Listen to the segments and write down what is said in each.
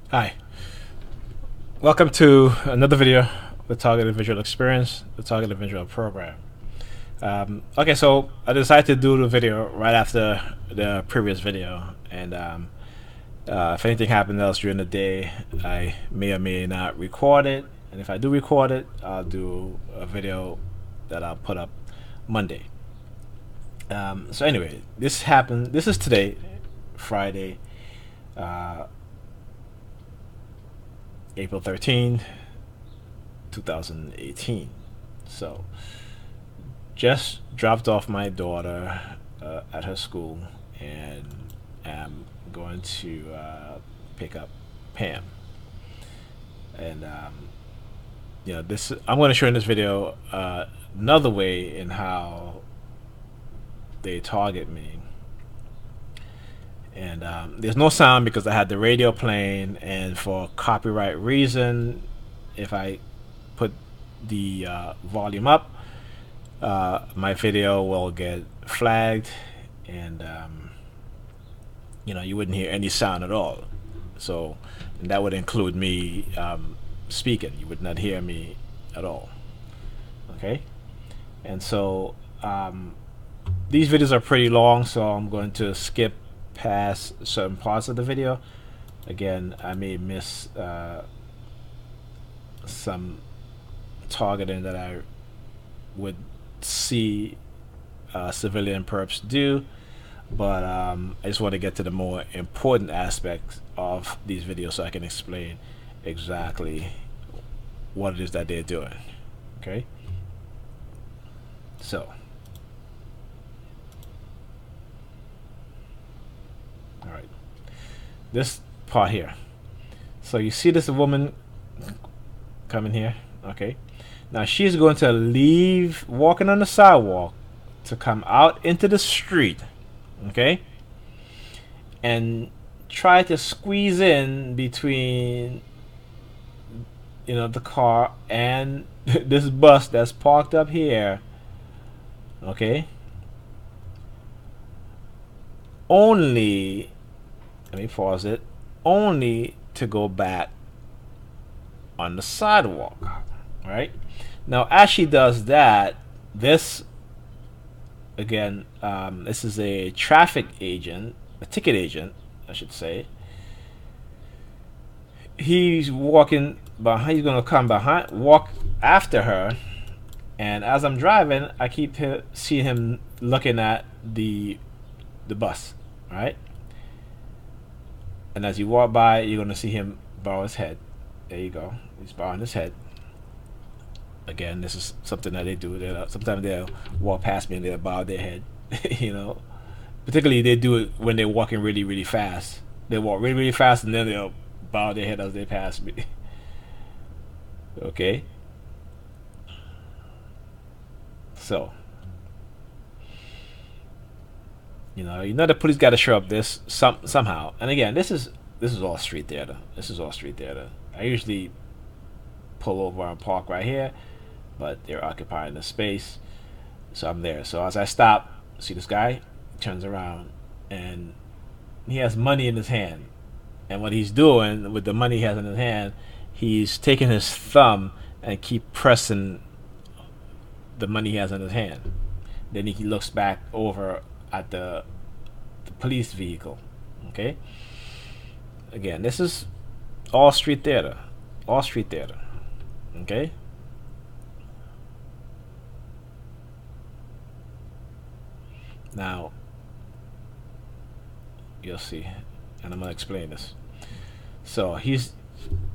Hi, welcome to another video of the Targeted Visual Experience, the Targeted Visual Program. Okay, so I decided to do the video right after the previous video, and if anything happened else during the day, I may or may not record it, and if I do record it, I'll do a video that I'll put up Monday. So anyway, this happened. This is today, Friday, uh, April 13th, 2018. So, just dropped off my daughter at her school, and am going to pick up Pam. And this I'm going to show in this video another way in how they target me. And there's no sound because I had the radio playing, and for copyright reason, if I put the volume up, my video will get flagged, and you wouldn't hear any sound at all. So and that would include me speaking. You would not hear me at all. Okay, and so these videos are pretty long, so I'm going to skip past certain parts of the video. Again, I may miss some targeting that I would see civilian perps do, but I just want to get to the more important aspects of these videos so I can explain exactly what it is that they're doing. Okay, so all right, this part here. So you see this woman coming here. Okay, now she's going to leave walking on the sidewalk to come out into the street. Okay, and try to squeeze in between the car and this bus that's parked up here. Okay, only, let me pause it, only to go back on the sidewalk. Right now, as she does that, this again, this is a traffic agent, a ticket agent I should say. He's walking behind, he's gonna come behind, walk after her, and as I'm driving I keep seeing him looking at the bus, right? And as you walk by, you're gonna see him bow his head. There you go, he's bowing his head. Again, this is something that they do. Sometimes they'll walk past me and they'll bow their head. Particularly they do it when they're walking really, really fast. They walk really, really fast and then they'll bow their head as they pass me. Okay. So, the police got to show up this somehow. And again, this is all street theater. This is all street theater. I usually pull over and park right here, but they're occupying the space, so I'm there. So as I stop, see this guy turns around and he has money in his hand, and what he's doing with the money he has in his hand, he's taking his thumb and keep pressing the money he has in his hand. Then he looks back over at the police vehicle. Okay, again, this is all street theater, all street theater. Okay, now you'll see, and I'm gonna explain this. So he's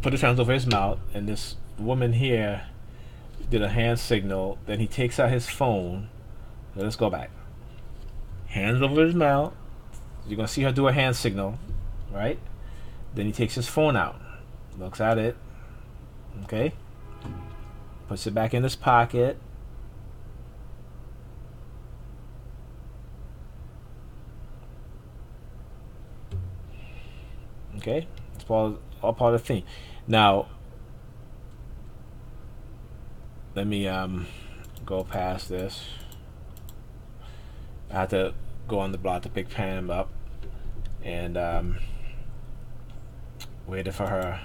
put his hands over his mouth, and this woman here did a hand signal. Then he takes out his phone. Let's go back. Hands over his mouth. You're gonna see her do a hand signal, right? Then he takes his phone out, looks at it. Okay, puts it back in his pocket. Okay, it's all part of the thing. Now, let me go past this. I had to go on the block to pick Pam up, and Waited for her.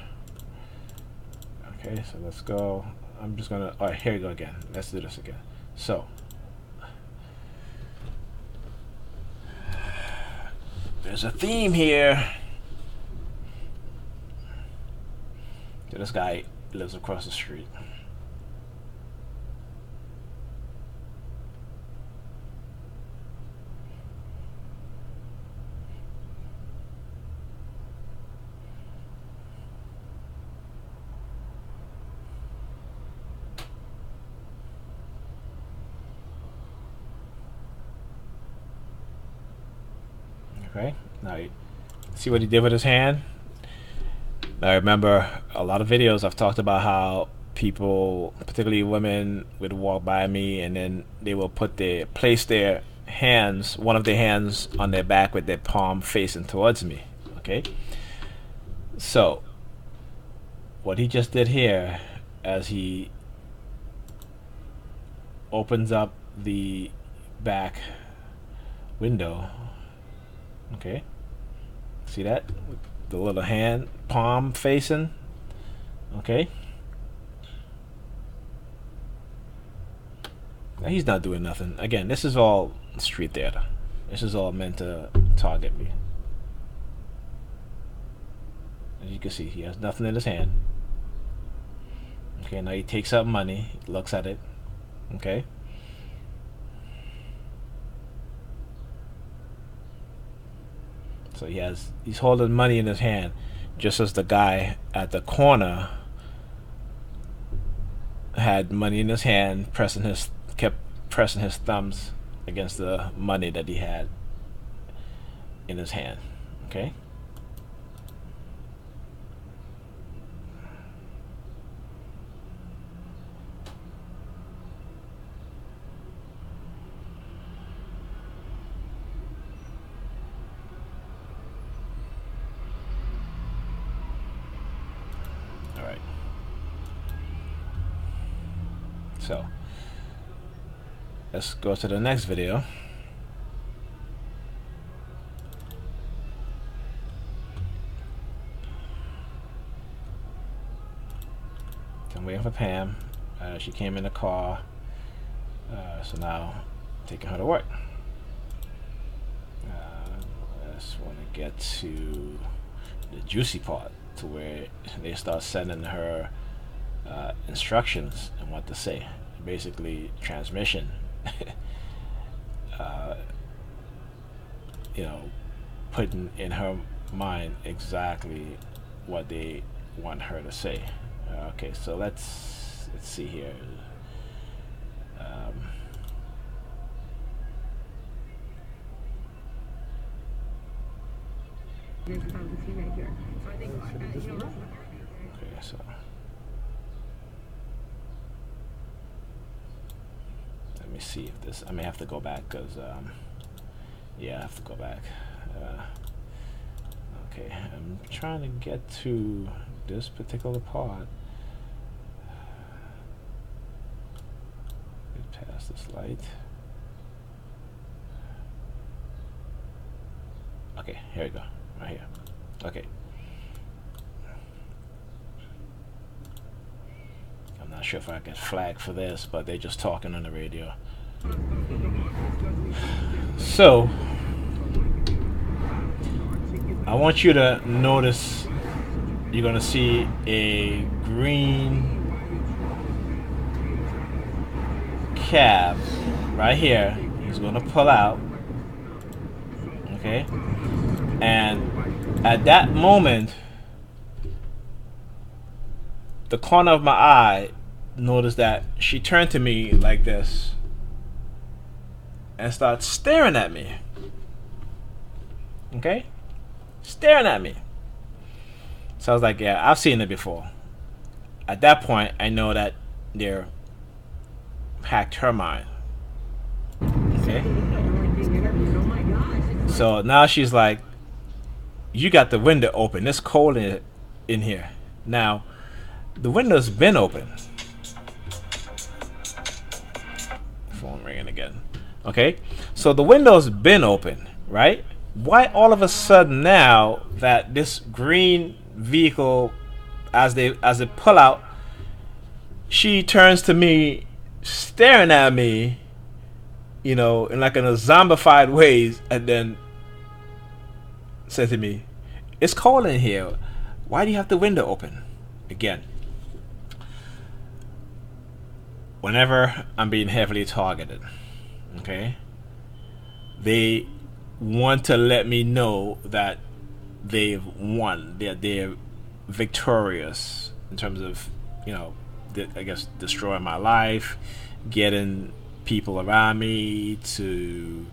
Okay, so let's go. I'm just gonna. All right, here we go again. Let's do this again. So there's a theme here. So this guy lives across the street. Okay, now you see what he did with his hand. I remember a lot of videos I've talked about how people, particularly women, would walk by me and then they will place their hands, one of their hands on their back with their palm facing towards me. Okay, so what he just did here, as he opens up the back window, okay, see that? The little hand, palm facing, okay? Now he's not doing nothing. Again, this is all street theater. This is all meant to target me. As you can see, he has nothing in his hand. Okay, now he takes out money, looks at it, okay? So he's holding money in his hand, just as the guy at the corner had money in his hand, kept pressing his thumbs against the money that he had in his hand. Okay. So let's go to the next video. I'm waiting for Pam. She came in the car, so now I'm taking her to work. I just want to get to the juicy part, to where they start sending her instructions and what to say. Basically, transmission. You know, putting in her mind exactly what they want her to say. Okay, so let's see here. Okay, so let me see if this. I may have to go back because yeah, I have to go back. Okay, I'm trying to get to this particular part. Get past this light. Okay, here we go. Right here. Okay. I'm not sure if I get flagged for this, but they're just talking on the radio. So I want you to notice, you're gonna see a green cab right here. He's gonna pull out. Okay, and at that moment, the corner of my eye noticed that she turned to me like this and started staring at me. Okay, staring at me. So I was like, yeah, I've seen it before. At that point, I know that they're hacked her mind. Okay. So now she's like, you got the window open. It's cold in here. Now, the window's been open. Phone ringing again. Okay, so the window's been open, right? Why all of a sudden now that this green vehicle, as they pull out, she turns to me, staring at me, you know, in like in a zombified ways, and then said to me, "It's cold in here. Why do you have the window open?" Again, whenever I'm being heavily targeted, okay, they want to let me know that they've won, they're victorious in terms of, you know, I guess destroying my life, getting people around me to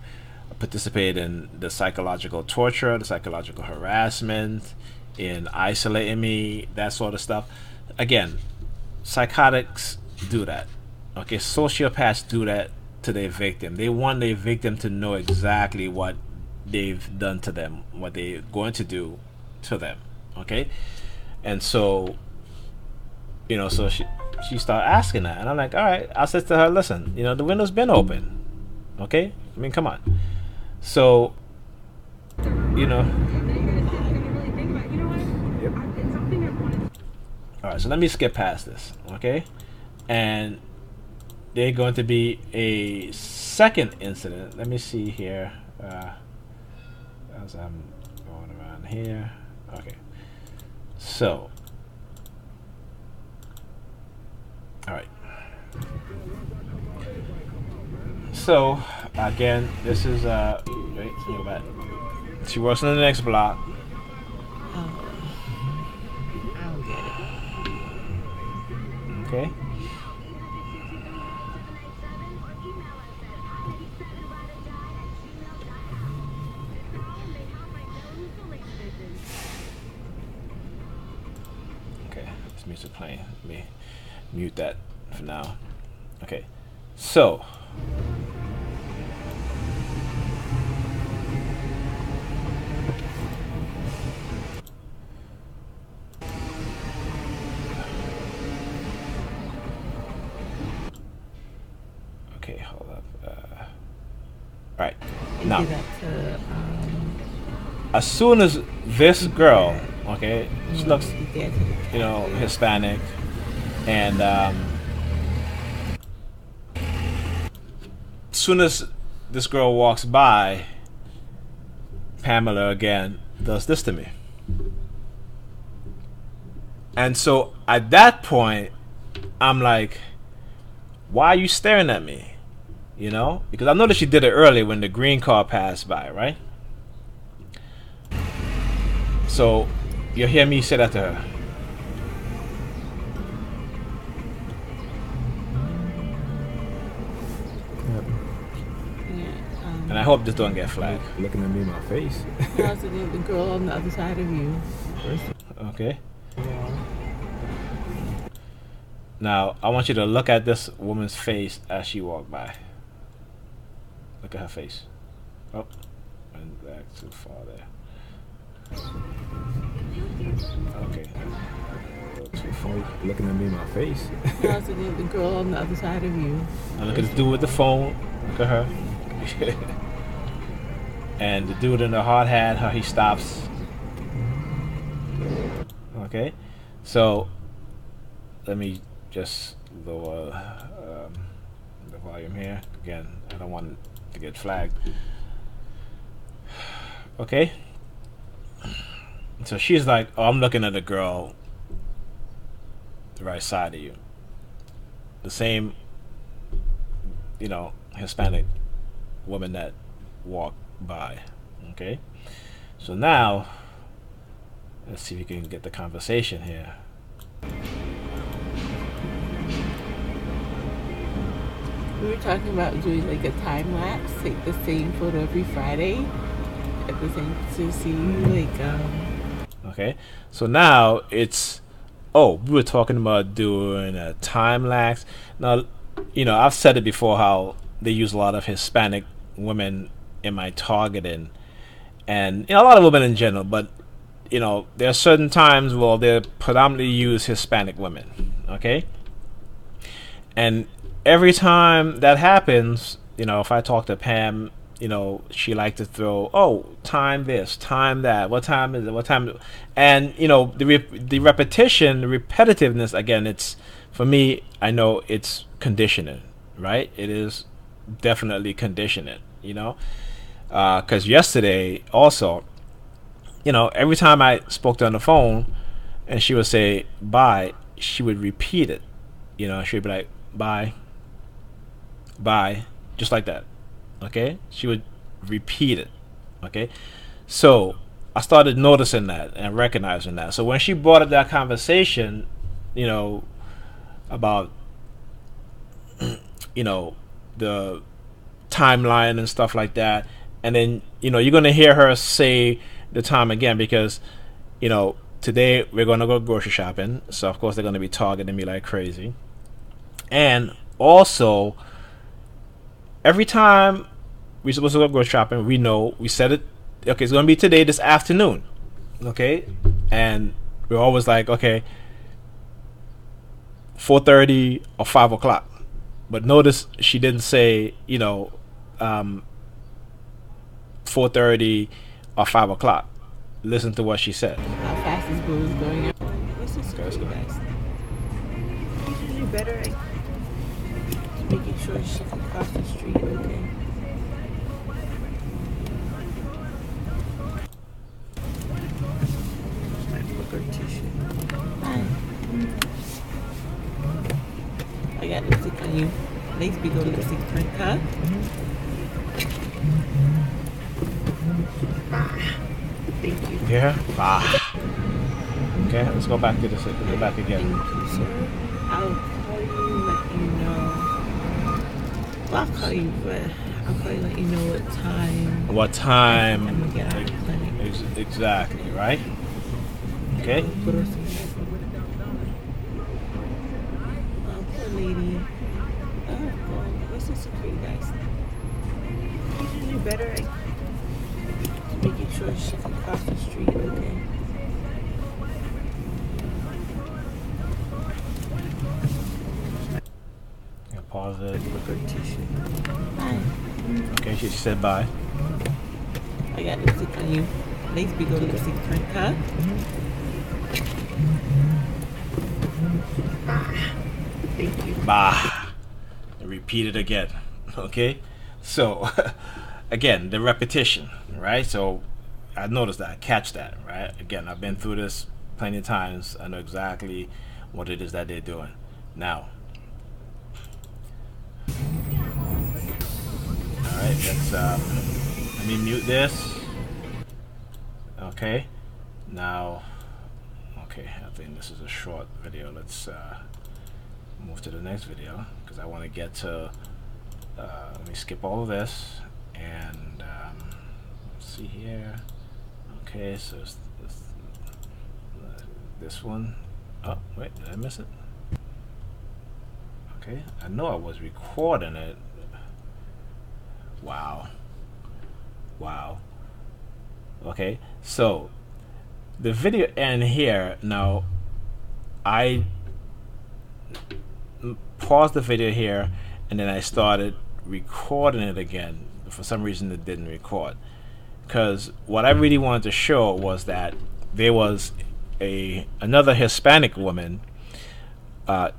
participate in the psychological torture, the psychological harassment, in isolating me, that sort of stuff. Again, psychotics do that. Okay, sociopaths do that to their victim. They want their victim to know exactly what they've done to them, what they're going to do to them. Okay, and so, you know, so she started asking that, and I'm like, all right. I said to her, listen, you know, the window's been open. Okay, I mean, come on. So, you know. Yep. All right, so let me skip past this, okay? And there's going to be a second incident. Let me see here. As I'm going around here. Okay. So. All right. So again, this is wait, let's go back. She works on the next block. I'll get it. Okay. Okay, this music playing. Let me mute that for now. Okay, so okay, hold up. All right, now as soon as this girl, okay, she looks, you know, Hispanic, and as soon as this girl walks by, Pamela again does this to me. And so at that point, I'm like, why are you staring at me? You know? Because I noticed she did it earlier when the green car passed by, right? So you'll hear me say that to her. And I hope this don't get flagged. Looking at me in my face. The girl on the other side of you. Okay. Now, I want you to look at this woman's face as she walked by. Look at her face. Oh, and back too far there. Okay. Too far. Looking at me in my face. The girl on the other side of you. Now look at the dude with the phone. Look at her. And the dude in the hard hat, how he stops. Okay. So, let me just lower the volume here. Again, I don't want it to get flagged. Okay. So she's like, oh, I'm looking at a girl the right side of you. The same, you know, Hispanic woman that walked by. Okay. So now, let's see if we can get the conversation here. We were talking about doing like a time lapse, take the same photo every Friday at the same to see like Okay, so now it's, oh, we were talking about doing a time lapse. Now, you know, I've said it before how they use a lot of Hispanic women in my targeting, and you know, a lot of women in general, but you know, there are certain times where they predominantly use Hispanic women. Okay, and every time that happens, you know, if I talk to Pam you know, she liked to throw, oh, time this, time that, what time is it, what time, and you know, the repetition, the repetitiveness. Again, it's, for me, I know it's conditioning, right? It is definitely conditioning, you know, because yesterday also, you know, every time I spoke to her on the phone, and she would say bye, she would repeat it, you know, she would be like bye, bye, just like that. Okay, she would repeat it. Okay, so I started noticing that and recognizing that. So when she brought up that conversation, you know, about you know, the timeline and stuff like that, and then, you know, you're gonna hear her say the time again, because, you know, today we're gonna go grocery shopping, so of course they're gonna be targeting me like crazy. And also, every time we're supposed to go grocery shopping, we know, we said it, okay, it's gonna be today, this afternoon, okay, and we're always like, okay, 4:30 or 5 o'clock. But notice she didn't say, you know, 4:30 or 5 o'clock. Listen to what she said. How fast this bull is going up. What's this Let's go. guys? You do better at making sure she can cross the street, okay? My booger tissue. Hi. I got lipstick on you. Nice big old lipstick print, huh? Thank you. Yeah. Okay, let's go back to this. Go back again. Thank you, sir. I'll call you, let you know. Well, I'll call you, but I'll call you, let you know what time. What time? I'm gonna get out of the clinic. Exactly, right? Okay. Put her some. Oh, poor lady. Oh, God. What's this for you guys? You should do better at making sure she can cross the street, okay? Yeah, pause it. Booger tissue. Hi. Okay, she said bye. I got lipstick on you. Nice big old lipstick print, huh? Thank you. Bah. Repeat it again. Okay? So, again, the repetition, right? So, I noticed that. I catch that, right? Again, I've been through this plenty of times. I know exactly what it is that they're doing. Now, alright, let's, let me mute this. Okay. Now, okay, I think this is a short video. Let's, move to the next video, because I want to get to let me skip all of this and let's see here. Okay, so it's this one. Oh wait, did I miss it? Okay, I know I was recording it. Wow. Okay, so the video end here. Now I paused the video here, and then I started recording it again. For some reason it didn't record, because what I really wanted to show was that there was another Hispanic woman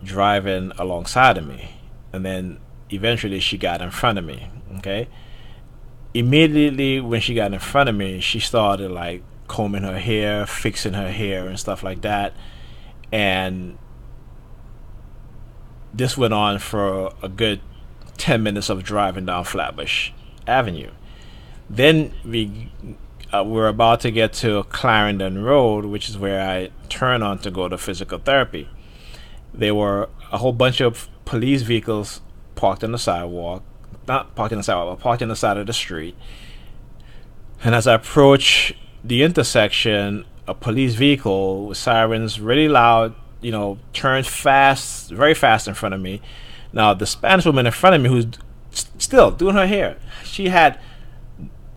driving alongside of me, and then eventually she got in front of me. Okay, immediately when she got in front of me, she started like combing her hair, fixing her hair and stuff like that, and this went on for a good 10 minutes of driving down Flatbush Avenue. Then we were about to get to Clarendon Road, which is where I turn on to go to physical therapy. There were a whole bunch of police vehicles parked on the sidewalk, not parked on the sidewalk, but parked on the side of the street. And as I approach the intersection, a police vehicle with sirens really loud, you know, turned fast, very fast in front of me. Now, the Spanish woman in front of me, who's still doing her hair, she had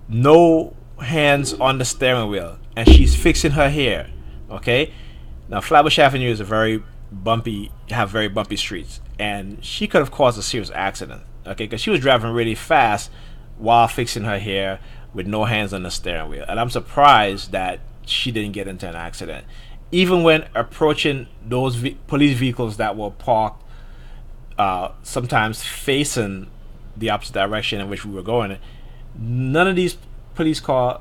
no hands on the steering wheel, and she's fixing her hair. Okay, now Flatbush Avenue is a very bumpy streets, and she could have caused a serious accident. Okay, because she was driving really fast while fixing her hair with no hands on the steering wheel. And I'm surprised that she didn't get into an accident. Even when approaching those police vehicles that were parked, sometimes facing the opposite direction in which we were going, none of these police cars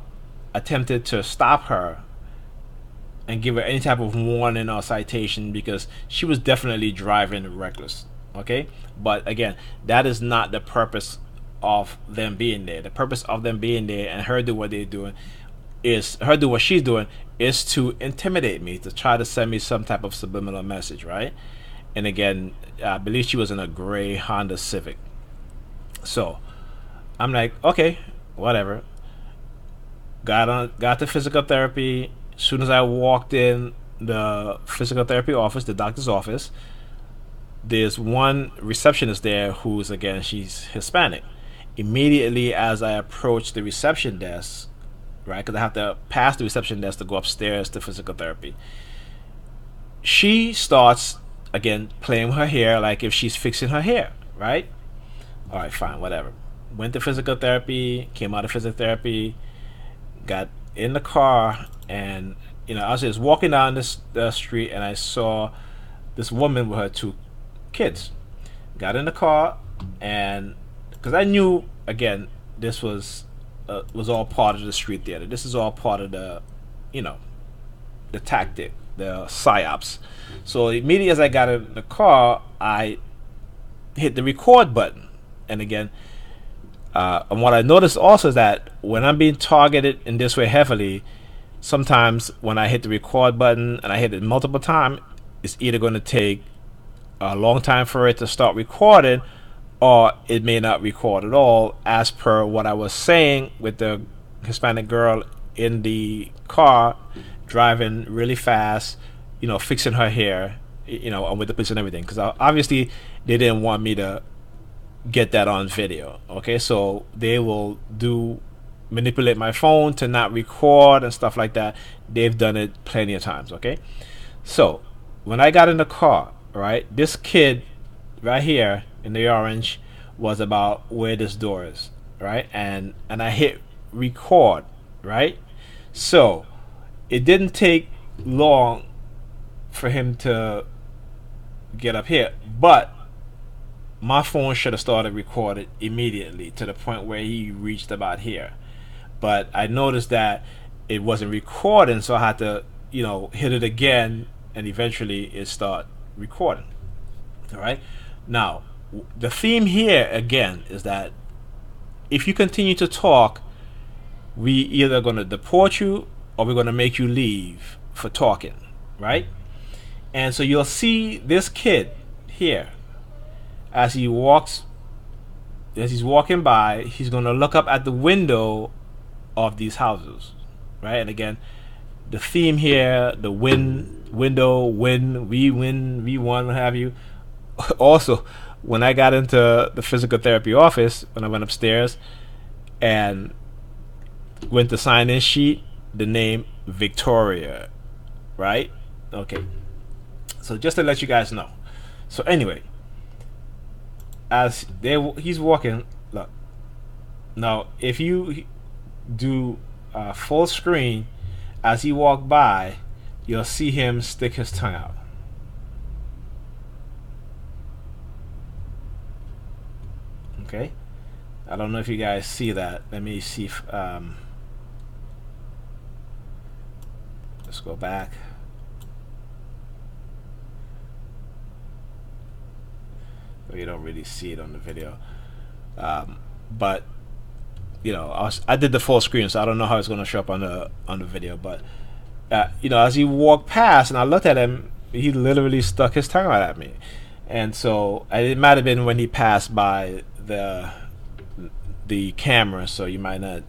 attempted to stop her and give her any type of warning or citation, because she was definitely driving reckless. Okay, but again, that is not the purpose of them being there. The purpose of them being there and her do what they're doing is her do what she's doing is to intimidate me, to try to send me some type of subliminal message, right? And again, I believe she was in a gray Honda Civic. So I'm like, okay, whatever. Got to physical therapy. As soon as I walked in the physical therapy office, the doctor's office, there's one receptionist there who's, again, she's Hispanic. Immediately as I approached the reception desk, right, because I have to pass the reception desk to go upstairs to physical therapy, she starts, again, playing with her hair like if she's fixing her hair, right? All right, fine, whatever. Went to physical therapy, came out of physical therapy, got in the car, and I was just walking down the street, and I saw this woman with her two kids. Got in the car, and because I knew, again, this was all part of the street theater. This is all part of the tactic, the psyops. So immediately as I got in the car, I hit the record button, and again, and what I noticed also is that when I'm being targeted in this way heavily, sometimes when I hit the record button and I hit it multiple times, it's either going to take a long time for it to start recording, or it may not record at all, as per what I was saying with the Hispanic girl in the car driving really fast, fixing her hair, and with the police and everything, because obviously they didn't want me to get that on video. Okay, so they will manipulate my phone to not record and stuff like that. They've done it plenty of times. Okay, so when I got in the car, right, this kid right here in the orange was about where this door is, right, and I hit record, right. So it didn't take long for him to get up here, but my phone should have started recording immediately to the point where he reached about here. But I noticed that it wasn't recording, so I had to, hit it again, and eventually it started recording. All right. Now, the theme here again is that if you continue to talk, we either going to deport you or we're going to make you leave for talking, right? And so you'll see this kid here. As he's walking by, he's going to look up at the window of these houses, right? And again, the theme here, the window, we won, what have you. Also, when I got into the physical therapy office, when I went upstairs and went to sign in sheet, the name Victoria, right? Okay. So just to let you guys know. So anyway, as he's walking, look. Now, if you do full screen, as he walked by, you'll see him stick his tongue out. Okay, I don't know if you guys see that. Let me see if let's go back. You don't really see it on the video, but I did the full screen, so I don't know how it's going to show up on the video. But as he walked past and I looked at him, he literally stuck his tongue out at me, and so it might have been when he passed by the camera, so it might not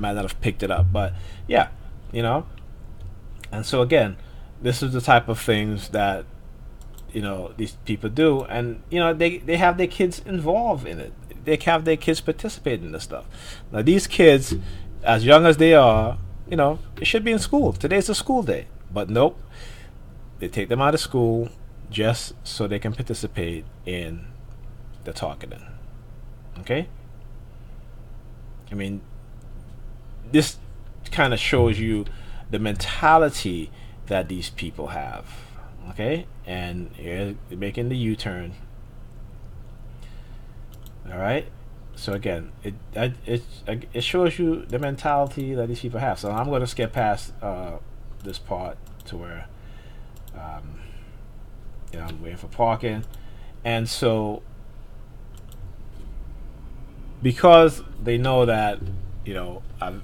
have picked it up. But yeah, and so again, this is the type of things that these people do, and they have their kids involved in it. They have their kids participate in this stuff. Now these kids, as young as they are, they should be in school. Today's a school day, but nope, they take them out of school just so they can participate in the targeting. Okay. I mean, this kind of shows you the mentality that these people have. Okay, and here they're making the U-turn. All right, so again, it shows you the mentality that these people have. So I'm going to skip past this part to where I'm waiting for parking, and so because they know that I've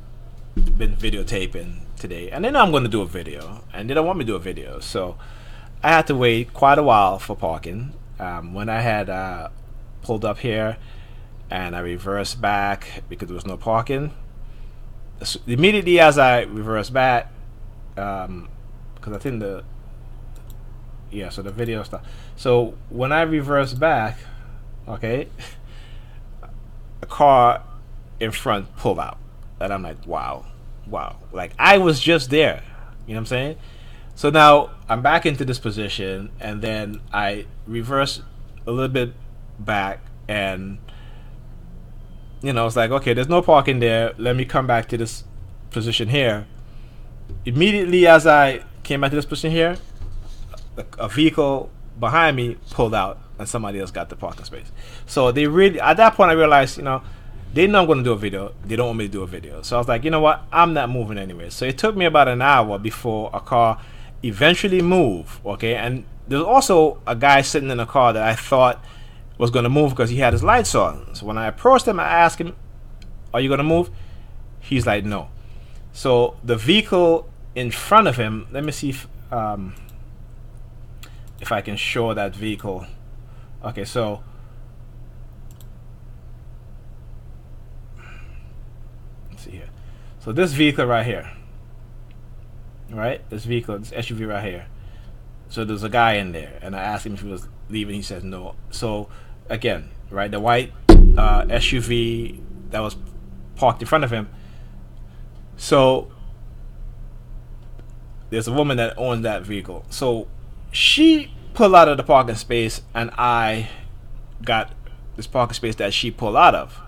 been videotaping today, and they know I'm going to do a video, and they don't want me to do a video, so I had to wait quite a while for parking. When I had pulled up here and I reversed back because there was no parking, so immediately as I reversed back, because I think so the video stuff. So when I reversed back, okay, a car in front pulled out, and I'm like, wow, like I was just there, you know what I'm saying? So now I'm back into this position, and then I reverse a little bit back, and it's like, okay, there's no parking there, let me come back to this position here. Immediately as I came back to this position here, a vehicle behind me pulled out, and somebody else got the parking space. So they really, at that point I realized, they know I'm going to do a video. They don't want me to do a video. So I was like, you know what? I'm not moving anyway. So it took me about an hour before a car eventually moved. Okay, and there's also a guy sitting in a car that I thought was going to move because he had his lights on. So when I approached him, I asked him, "Are you going to move?" He's like, "No." So the vehicle in front of him. Let me see if I can show that vehicle. Okay, so let's see here. So this vehicle right here, right? This vehicle, this SUV right here. So there's a guy in there, and I asked him if he was leaving. He said no. So again, right, the white SUV that was parked in front of him. So there's a woman that owns that vehicle. So she pulled out of the parking space, and I got this parking space that she pulled out of.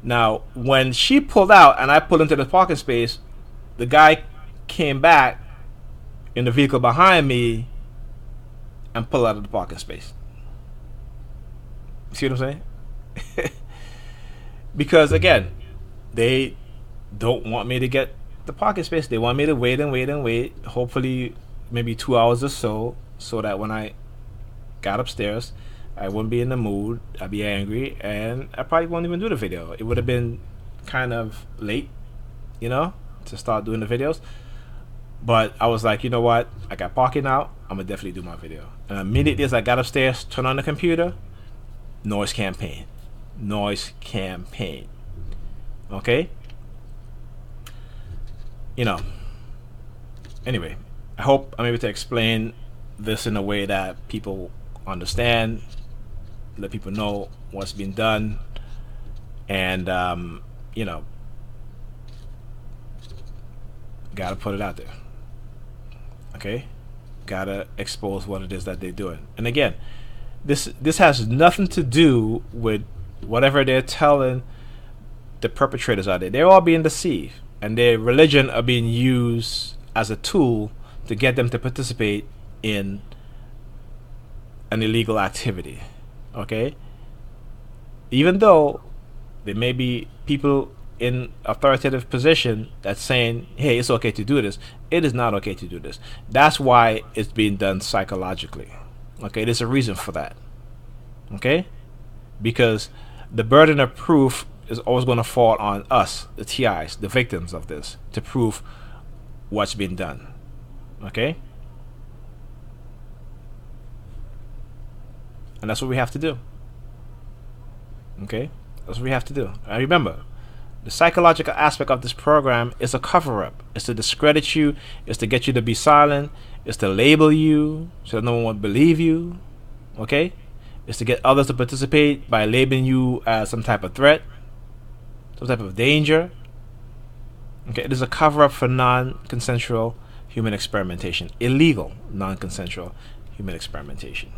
Now, when she pulled out and I pulled into the parking space, the guy came back in the vehicle behind me and pulled out of the parking space. See what I'm saying? Because again, they don't want me to get the parking space. They want me to wait and wait and wait, hopefully maybe 2 hours or so that when I got upstairs, I wouldn't be in the mood, I'd be angry, and I probably won't even do the video. It would have been kind of late, to start doing the videos. But I was like, you know what, I got parking out, I'm gonna definitely do my video. And immediately as I got upstairs, turned on the computer, noise campaign. Okay? Anyway, I hope I'm able to explain this in a way that people understand, let people know what's been done, and gotta put it out there. Okay, gotta expose what it is that they're doing. And again, this has nothing to do with whatever they're telling the perpetrators out there. They're all being deceived, and their religion are being used as a tool to get them to participate in an illegal activity. Okay, even though there may be people in authoritative position that's saying, hey, it's okay to do this, it is not okay to do this. That's why it's being done psychologically. Okay, there's a reason for that. Okay, because the burden of proof is always going to fall on us, the TIs, the victims of this, to prove what's been done. Okay, and that's what we have to do. Okay, that's what we have to do. And remember, the psychological aspect of this program is a cover-up. It's to discredit you. It's to get you to be silent. It's to label you so that no one will believe you. Okay, it's to get others to participate by labeling you as some type of threat, some type of danger. Okay, it is a cover-up for non-consensual human experimentation, illegal non-consensual human experimentation.